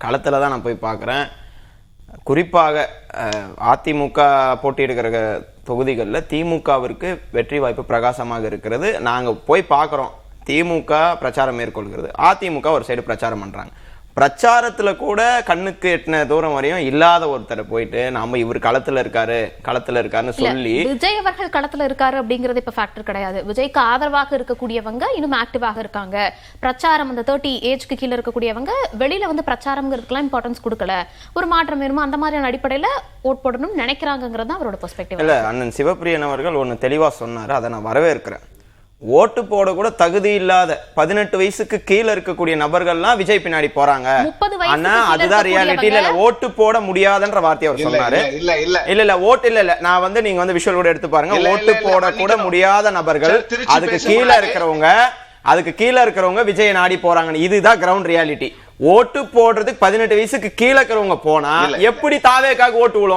களத்தில் தான் நான் போய் பார்க்குறேன். குறிப்பாக அதிமுக போட்டியிடுகிற தொகுதிகளில் திமுகவிற்கு வெற்றி வாய்ப்பு பிரகாசமாக இருக்கிறது. நாங்கள் போய் பார்க்குறோம், திமுக பிரச்சாரம் மேற்கொள்கிறது, அதிமுக ஒரு சைடு பிரச்சாரம் பண்ணுறாங்க. பிரச்சாரத்தில் கூட கண்ணுக்கு எட்டின தூரம் வரையும் இல்லாத ஒருத்தரை போயிட்டு நாம இவர் களத்தில் இருக்காருன்னு சொல்லி, விஜய் அவர்கள் களத்தில் இருக்காரு அப்படிங்கிறது இப்ப ஃபேக்டர் கிடையாது. விஜய்க்கு ஆதரவாக இருக்கக்கூடியவங்க இன்னும் ஆக்டிவாக இருக்காங்க. பிரச்சாரம் அந்த 30 ஏஜ்க்கு கீழே இருக்கக்கூடியவங்க வெளியில வந்து பிரச்சாரம்ங்கிறதுக்கெல்லாம் இம்பார்ட்டன்ஸ் கொடுக்கல. ஒரு மாற்றம் வேணுமா அந்த மாதிரியான அடிப்படையில ஓட் போடணும்னு நினைக்கிறாங்கிறது அவரோட பெர்ஸ்பெக்டிவ். இல்ல, அண்ணன் சிவப்பிரியன் அவர்கள் ஒன்னு தெளிவா சொன்னாரு, அதை நான் வரவேற்கிறேன். ஓட்டு போட கூட தகுதி இல்லாத 18 வயசுக்கு கீழே இருக்கக்கூடிய நபர்கள்லாம் விஜய் பின்னாடி போறாங்க. ஆனா அதுதான் ரியாலிட்டி. இல்ல ஓட்டு போட முடியாதுன்ற வார்த்தையை அவர் சொன்னாரு. இல்ல ஓட்டு இல்ல நான் வந்து நீங்க வந்து விஷுவல் கூட எடுத்து பாருங்க. ஓட்டு போட கூட முடியாத நபர்கள், அதுக்கு கீழே இருக்கிறவங்க விஜய் நாடி போறாங்க. இதுதான் கிரவுண்ட் ரியாலிட்டி. ஓட்டு போடுறதுக்கு 18 வயசுக்கு கீழே இருக்கிறவங்க போனா எப்படி தாவேக்காக ஓட்டு விழும்?